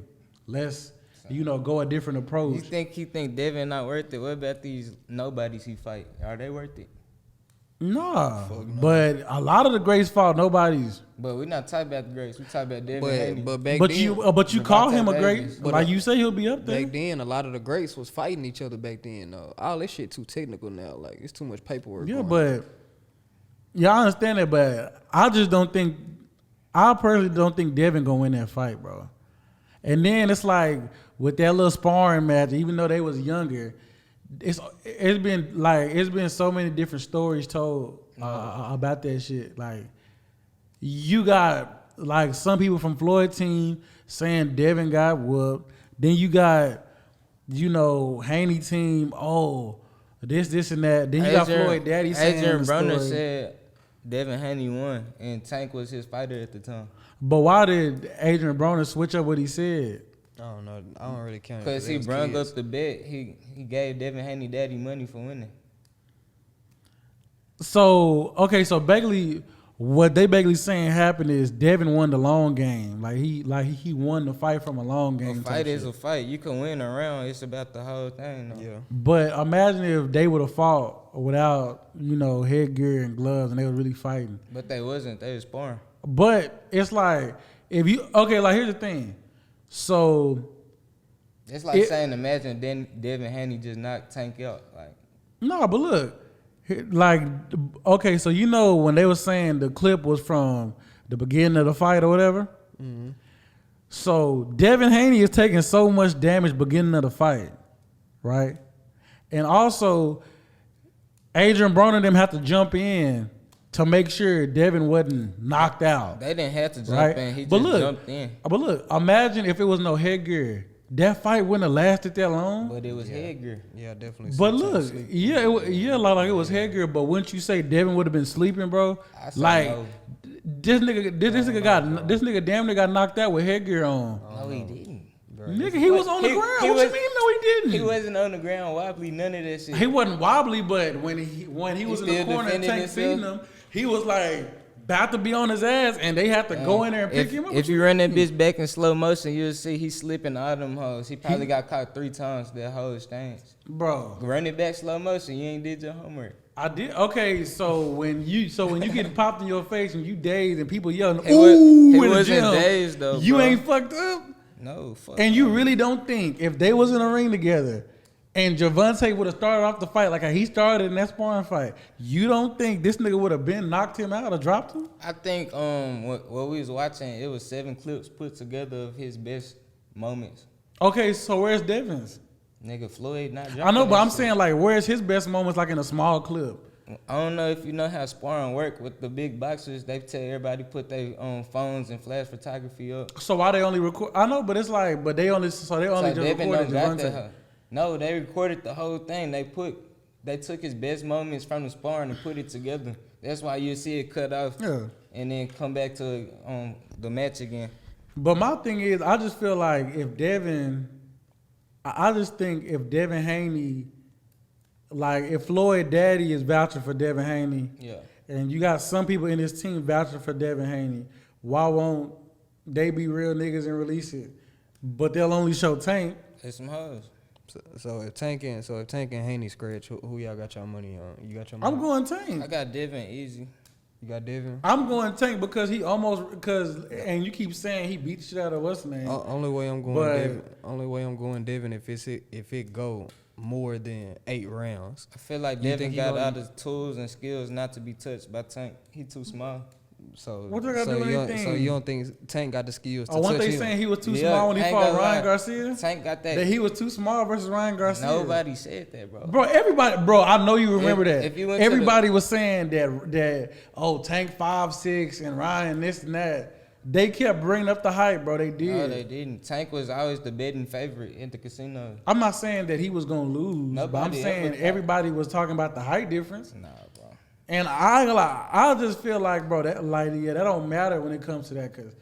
let's." You know, go a different approach. He think Devin not worth it? What about these nobodies he fight? Are they worth it? Nah, but a lot of the greats fought nobodies. But we're not talking about the greats. We talking about Devin Haney. But you call him a great. Like you say, he'll be up there. Back then, a lot of the greats was fighting each other back then. All this shit too technical now. Like it's too much paperwork. Yeah, but I understand that. But I just don't think. I personally don't think Devin gonna win that fight, bro. And then it's like with that little sparring match, even though they was younger, it's been so many different stories told about that shit. Like you got like some people from Floyd team saying Devin got whooped. Then you got Haney team. Oh, this and that. Then you got Floyd Daddy saying Adrian Broner said Devin Haney won and Tank was his fighter at the time. But why did Adrian Broner switch up what he said? I don't know. I don't really count. Because he brung up the bet. He gave Devin Haney daddy money for winning. So, okay, so basically what they basically saying happened is Devin won the long game. Like he won the fight from a long game. A fight is a fight. You can win a round. It's about the whole thing. Though. Yeah. But imagine if they would have fought without, headgear and gloves and they were really fighting. But they wasn't. They was sparring. But it's like like here's the thing. So it's like saying, imagine Devin Haney just knocked Tank out. Like no, but look, like so when they were saying the clip was from the beginning of the fight or whatever. Mm-hmm. So Devin Haney is taking so much damage beginning of the fight, right? And also, Adrian Broner and them have to jump in to make sure Devin wasn't knocked out. They didn't have to jump in. He just jumped in. But look, imagine if it was no headgear. That fight wouldn't have lasted that long. But it was headgear. Yeah, definitely. But look, like it was headgear. But wouldn't you say Devin would have been sleeping, bro? Like no. this nigga damn near got knocked out with headgear on. No, he didn't. Nigga, he was on the ground. What you mean? No, he didn't. He wasn't on the ground wobbly. None of that shit. He wasn't wobbly, but when he was in the corner and Tank feeding him, he was like about to be on his ass, and they have to go in there and pick him up. If you run that bitch back in slow motion, you'll see he slipping all them hoes. He probably got caught 3 times. That whole exchange. Bro, run it back slow motion. You ain't did your homework. I did. Okay, so when you get popped in your face and you dazed and people yelling, "Ooh!" He in the wasn't gym, dazed though. You bro. ain't fucked up. No, fuck. And you really don't think if they was in a ring together and Javante would have started off the fight like how he started in that sparring fight, you don't think this nigga would have been knocked him out or dropped him? I think what we was watching, it was 7 clips put together of his best moments. Okay, so where's Devin's? Nigga, Floyd not dropping. I know, but I'm shit. saying like where's his best moments like in a small clip? I don't know if you know how sparring work with the big boxers. They tell everybody put their phones and flash photography up. So why they only record? I know, but it's like, but they only just recorded Javante. No, they recorded the whole thing. They took his best moments from the sparring and put it together. That's why you see it cut off. Yeah. And then come back to the match again. But my thing is, I just feel like if Devin Haney, like if Floyd Daddy is vouching for Devin Haney, yeah, and you got some people in this team vouching for Devin Haney, why won't they be real niggas and release it? But they'll only show Tank. It's some hoes. So if Tank and Haney scratch, who y'all got your money on? You got your money? I'm going Tank. I got Devin easy. You got Devin? I'm going Tank because and you keep saying he beat the shit out of what's the name. Only way I'm going Devin if it go more than 8 rounds. I feel like Devin got all the tools and skills not to be touched by Tank. He too small. So what they got to do anything? So you don't think Tank got the skills to touch weren't they saying he was too small when he fought Ryan Garcia? Tank got that. That he was too small versus Ryan Garcia. Nobody said that, bro. Bro, I know you remember that. If you went everybody was saying that Tank 5'6" and Ryan this and that. They kept bringing up the hype, bro. They did. No, they didn't. Tank was always the betting favorite in the casino. I'm not saying that he was gonna lose, but I'm saying everybody was talking about the height difference. Nah, bro. And I just feel like, bro, that don't matter when it comes to that, cause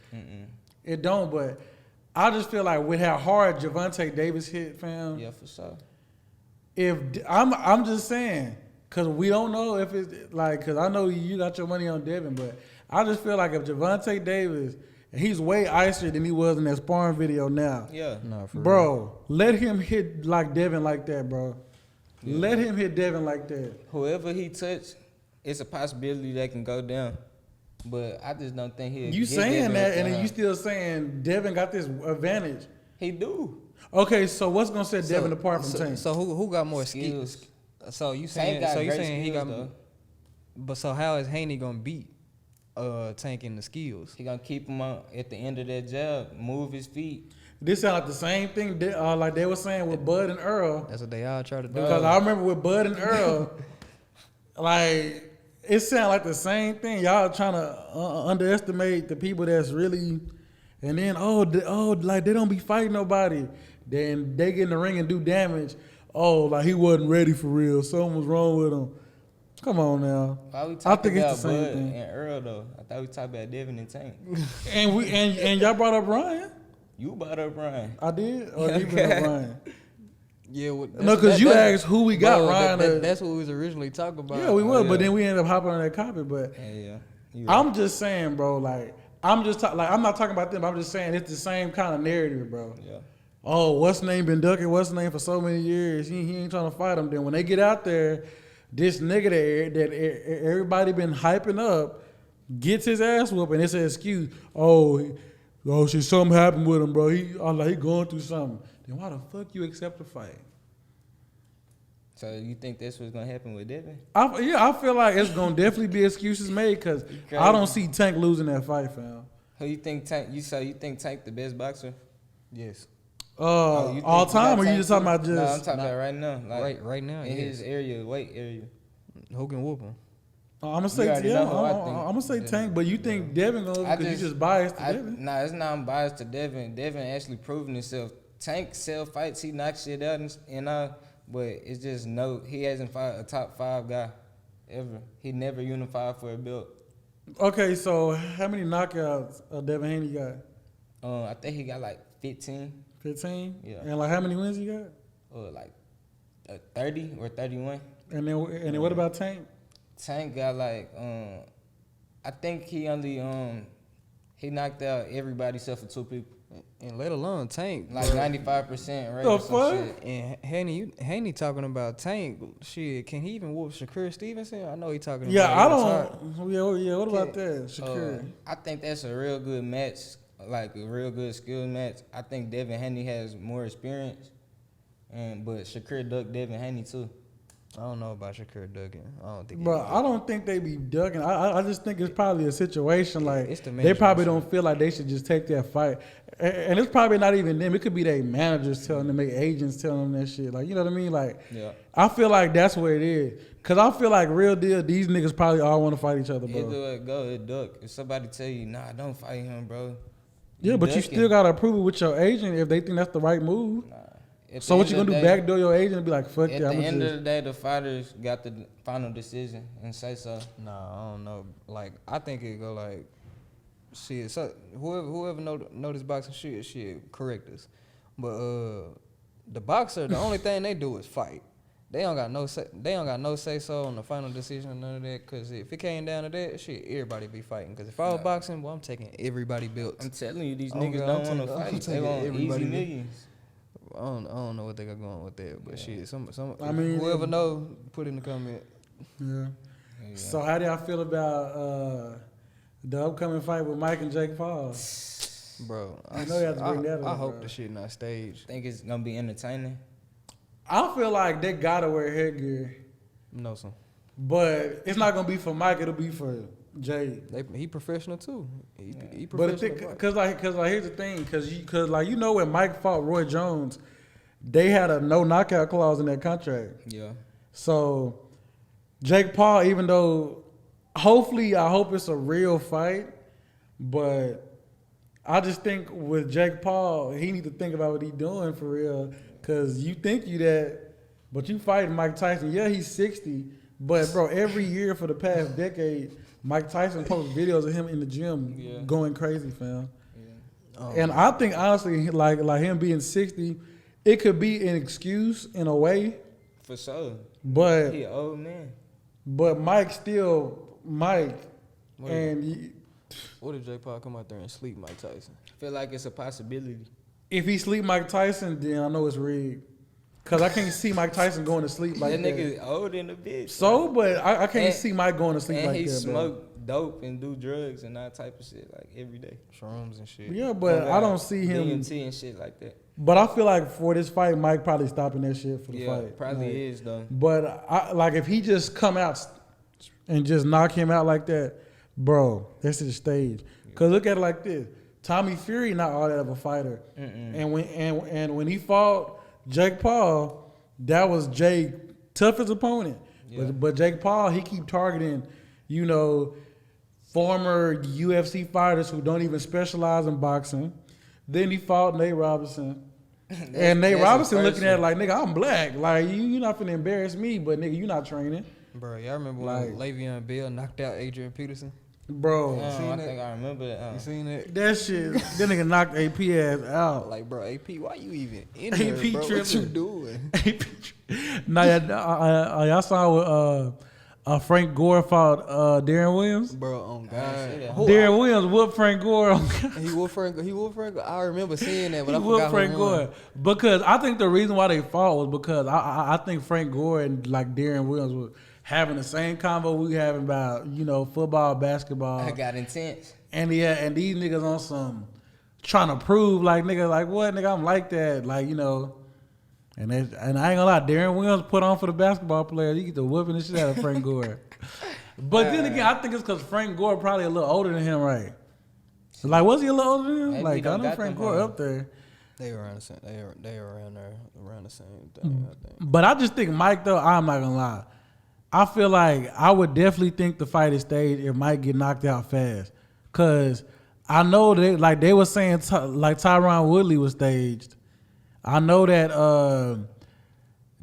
it don't. But I just feel like with how hard Javante Davis hit, fam. Yeah, for sure. If I'm just saying, cause we don't know if it's like, cause I know you got your money on Devin, but I just feel like if Javante Davis, he's way icier than he was in that sparring video now. Yeah. No, for bro, real. let him hit like Devin like that, bro. Yeah. Let him hit Devin like that. Whoever he touched, it's a possibility that can go down. But I just don't think he'll. You saying that, and then you still saying Devin got this advantage. He do. Okay, so what's gonna set Devin apart from Tank? So who got more skills? So you saying he got more? But so how is Haney gonna beat Tank in the skills? He gonna keep him on at the end of that jab, move his feet. This sound like the same thing like they were saying with Bud and Earl. That's what they all try to do. Because I remember with Bud and Earl, like it sound like the same thing. Y'all trying to underestimate the people that's really, and then like they don't be fighting nobody. Then they get in the ring and do damage. Oh, like he wasn't ready for real. Something was wrong with him. Come on now. Why we I think about it's the same Bud thing. and Earl though? I thought we talked about Devin and Tank. and y'all brought up Ryan. You brought up Ryan. I did, or you brought up Ryan? Yeah, no, because you asked who we got, Ryan. That's what we was originally talking about. Yeah, we were, but then we ended up hopping on that copy. But yeah. I'm just saying, bro. Like I'm not talking about them. But I'm just saying it's the same kind of narrative, bro. Yeah. Oh, what's name been ducking? What's name for so many years? He ain't trying to fight him. Then when they get out there, this nigga that everybody been hyping up gets his ass whooped, and it's an excuse. Oh, shit, something happened with him, bro. He going through something. Then why the fuck you accept the fight? So you think that's what's gonna happen with Devin? I feel like it's gonna definitely be excuses made because I don't see Tank losing that fight, fam. Who you think Tank? You think Tank the best boxer? Yes. All time, or you just talking about just? No, I'm talking about right now. Like right now, in his area, weight area. Who can whoop him? I'm gonna say I'm gonna say Tank, but you think Devin gonna because you just biased to Devin? Nah, it's not I'm biased to Devin. Devin actually proven himself. Tank sell fights, he knocks shit out and but it's just he hasn't fought a top 5 guy ever. He never unified for a belt. Okay, so how many knockouts Devin Haney got? I think he got like 15. 15? Yeah. And like how many wins he got? Like 30 or 31. And then what about Tank? Tank got like I think he only he knocked out everybody except for 2 people. And let alone Tank, like 95% rate. The or some fuck? shit. And Haney talking about Tank. Shit, can he even whoop Shakur Stevenson? I know he talking. Yeah, about I don't. Yeah. What about that, Shakur? I think that's a real good match, like a real good skill match. I think Devin Haney has more experience, but Shakur ducked Devin Haney too. I don't know about Shakur ducking. I don't think. Bro, I don't think they be ducking. I just think it's probably a situation like it's the they probably don't feel like they should just take that fight. And it's probably not even them. It could be their managers telling them, their agents telling them that shit. Like, you know what I mean? Like, yeah. I feel like that's what it is. Because I feel like real deal, these niggas probably all want to fight each other, bro. It duck. If somebody tell you, nah, don't fight him, bro. Yeah, but you still got to approve it with your agent if they think that's the right move. Nah. So what you going to do, backdoor your agent and be like, fuck at yeah. At the end of the day, the fighters got the final decision and say so. Nah, I don't know. Like, I think it go like, shit. So whoever know this boxing shit, correct us. But the boxer, the only thing they do is fight. They don't got no say so on the final decision or none of that. Cause if it came down to that, shit, everybody be fighting. Cause if I was boxing, well, I'm taking everybody belts. I'm telling you, these niggas don't want to fight. They want easy millions. I don't know what they got going with that, but shit, some I mean, whoever know, put in the comment. Yeah. So how do y'all feel about the upcoming fight with Mike and Jake Paul? Bro, I know you have to bring that up. I hope the shit not staged. Think it's gonna be entertaining? I feel like they gotta wear headgear. No, son. But it's not gonna be for Mike. It'll be for Jay. He professional too. He But professional. cause here's the thing, cause when Mike fought Roy Jones, they had a no knockout clause in their contract. Yeah. So Jake Paul, even though I hope it's a real fight, but I just think with Jake Paul, he need to think about what he's doing for real. Cause you think you that, but you fighting Mike Tyson. Yeah, he's 60, but bro, every year for the past decade, Mike Tyson posts videos of him in the gym going crazy, fam. Yeah. And I think honestly, like him being 60, it could be an excuse in a way. For sure. But he an old man. But Mike still Mike. What if Jake Paul come out there and sleep Mike Tyson? I feel like it's a possibility. If he sleep Mike Tyson, then I know it's rigged. Cause I can't see Mike Tyson going to sleep like that. That nigga old in the bitch. So, but I can't see Mike going to sleep like that. And he bro. smoke dope and do drugs and that type of shit like every day. Shrooms and shit. Yeah, but I don't see him. DMT and shit like that. But I feel like for this fight, Mike probably stopping that shit for the fight. Yeah, probably is though. But if he just come out and just knock him out like that, bro, that's the stage. Cause look at it like this: Tommy Fury not all that of a fighter, and when he fought Jake Paul, that was Jake toughest opponent. Yeah. But Jake Paul, he keep targeting, former UFC fighters who don't even specialize in boxing. Then he fought Nate Robinson. And Nate Robinson looking at it like, nigga, I'm black. Like, you're not finna embarrass me, but nigga, you not training. Bro, y'all remember when Le'Veon Bell knocked out Adrian Peterson? Bro. I think I remember that. You seen that? That shit, that nigga knocked AP ass out. Like, bro, AP, why you even in there, bro? Tripping. What you doing? AP Now, y'all saw Frank Gore fought Darren Williams? Bro, on God. Darren Williams whooped Frank Gore on God. He whooped Frank. I remember seeing that, but I whooped forgot Frank Gore. Because I think the reason why they fought was because I think Frank Gore and like Darren Williams were having the same convo we having about, football, basketball. I got intense. And and these niggas on some trying to prove like nigga, like what nigga, I'm like that. Like, And I ain't gonna lie, Darren Williams put on for the basketball players. You get the whooping the shit out of Frank Gore. But then again, I think it's because Frank Gore probably a little older than him, right? Like, was he a little older than him? Maybe Like, I know got Frank them Gore homies. up there. They around the same. They around there, around the same thing. I think. But I just think Mike, though, I'm not gonna lie. I feel like I would definitely think the fight is staged if Mike get knocked out fast. Cause I know they were saying like Tyron Woodley was staged. I know that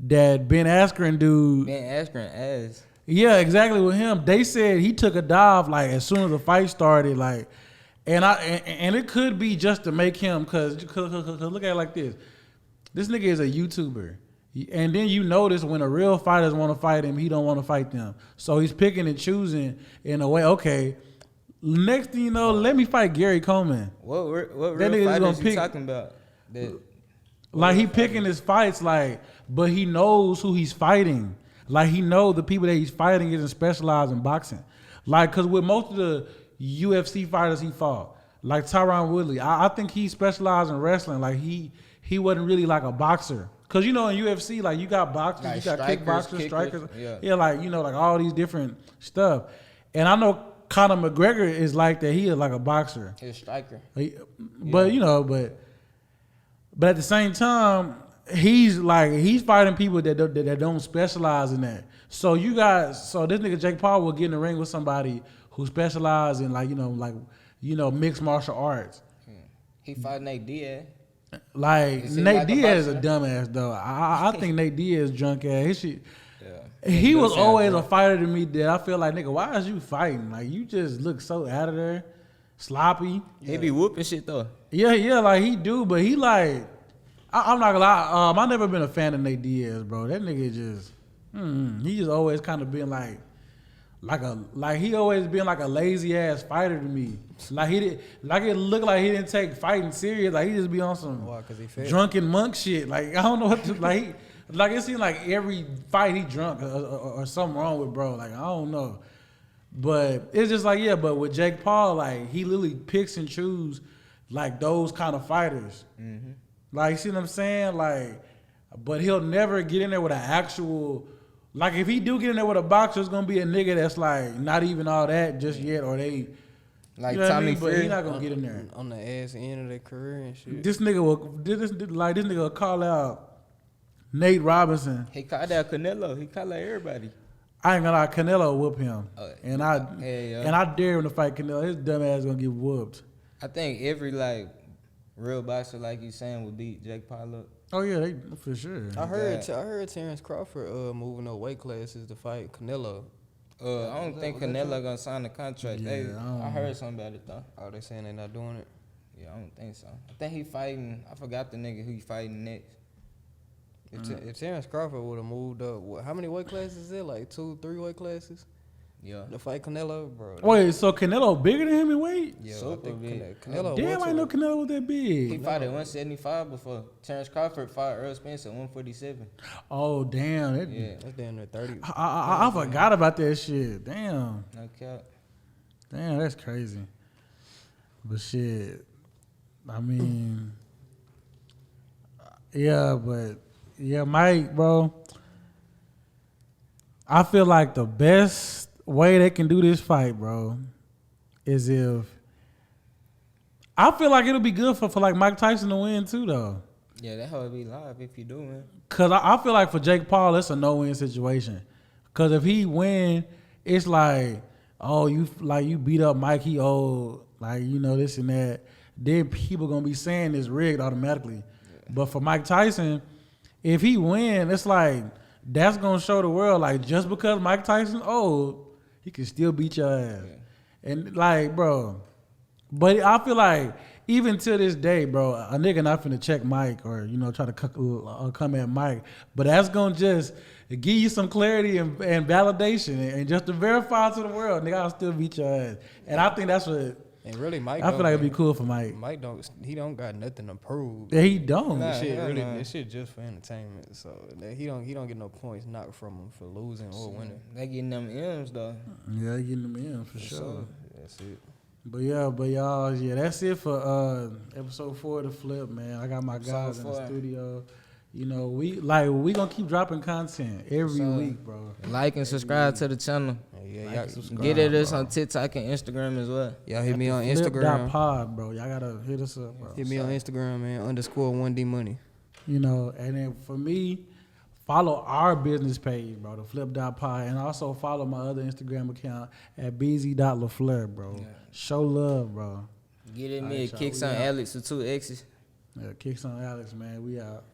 that Ben Askren dude. Ben Askren ass. Yeah, exactly with him. They said he took a dive like as soon as the fight started, like, and it could be just to make him cause look at it like this. This nigga is a YouTuber. And then you notice when a real fighters want to fight him, he don't want to fight them. So he's picking and choosing in a way, okay, next thing you know, let me fight Gary Coleman. What real That nigga's fighters gonna you pick- talking about? Like he picking his fights, like, but he knows who he's fighting. Like he know the people that he's fighting isn't specialized in boxing. Like, cause with most of the UFC fighters he fought, like Tyron Woodley, I think he specialized in wrestling. Like he wasn't really like a boxer. Cause you know in UFC, like you got boxers, Like you got strikers, kickboxers, kickers, strikers, yeah. like you know, like all these different stuff. And I know Conor McGregor is like that. He is like a boxer. He's a striker. But you know, but at the same time, he's fighting people that don't specialize in that. So this nigga Jake Paul will get in the ring with somebody who specializes in mixed martial arts. He fought Nate Diaz. Like Is he Nate like a Diaz is a boxer? dumbass though. I think Nate Diaz drunk ass. His shit. Yeah. He was does sound always drunk. a fighter to me that I feel like, nigga, why is you fighting? Like you just look so out of there, sloppy. He be whooping shit though. Yeah, like he do, but he like, I'm not gonna lie, I never been a fan of Nate Diaz, bro. That nigga just, he just always kind of been like he always been like a lazy ass fighter to me. Like it looked like he didn't take fighting serious. Like he just be on some Why? 'Cause he fat? drunken monk shit. Like I don't know what to like it seemed like every fight he drunk or something wrong with bro. Like I don't know. But it's just like, but with Jake Paul, like he literally picks and chooses like those kind of fighters. Mm-hmm. Like, see what I'm saying? Like, but he'll never get in there with an actual, like if he do get in there with a boxer, it's gonna be a nigga that's like not even all that just yet, or they Like you know what I Tommy mean? But Fury. he not gonna get in there. On the ass end of their career and shit. This nigga will call out Nate Robinson. He called out Canelo. He called out everybody. I ain't gonna lie, Canelo will whoop him, and I dare him to fight Canelo. His dumb ass gonna get whooped. I think every like real boxer, like you saying, would beat Jake Paul up. Oh yeah, they for sure. I heard Terrence Crawford moving up weight classes to fight Canelo. I don't think Canelo gonna sign the contract. Yeah, I heard something about it though. Oh, they saying they not doing it. Yeah, I don't think so. I think he fighting. I forgot the nigga who he fighting next. If Terrence Crawford would have moved up, how many weight classes is it? Like 2-3 weight classes Yeah. to fight Canelo, bro. Wait, so Canelo bigger than him in weight? Yeah, Super I think big. Canelo. Damn, I know Canelo was that He big. fought at 175 before. Terrence Crawford fought Earl Spence at 147. Oh damn, that, Yeah. That's damn near 30. I forgot about that shit. Damn, No cap. that's crazy. But shit, I mean, Mike, bro. I feel like the best way they can do this fight, bro, is if I feel like it'll be good for like Mike Tyson to win too, though. Yeah, that would be live if you do win. Cause I feel like for Jake Paul, it's a no-win situation. Cause if he win, it's like, oh, you beat up Mike, he old, like this and that. Then people gonna be saying it's rigged automatically. Yeah. But for Mike Tyson, if he win, it's like that's gonna show the world like just because Mike Tyson old, he can still beat your ass. Yeah. And like, bro, but I feel like even to this day, bro, a nigga not finna check Mike or try to come at Mike, but that's gonna just give you some clarity and validation and just to verify to the world, nigga, I'll still beat your ass. And I think that's what. And really, Mike. I feel like it'd be cool for Mike. Mike don't got nothing to prove. Yeah, he don't. This shit just for entertainment. So he don't get no points knocked from him for losing or winning. They getting them M's though. Yeah, they getting them in for sure. That's it. But y'all, that's it for episode 4 of The Flip, man. I got my guys in the studio. You know, we gonna keep dropping content every week, bro. Like and subscribe to the channel. Yeah, subscribe. Get at us on TikTok and Instagram as well. Y'all hit me on Instagram. Flip.pod, bro. Y'all gotta hit us up, bro. Hit me on Instagram, man. _1D Money. You know, and then for me, follow our business page, bro, the Flip.pod, and also follow my other Instagram account at BEEZY.LaFleur, bro. Yeah. Show love, bro. Get at me at Kicks on Alex with 2 X's. Yeah, Kicks on Alex, man. We out.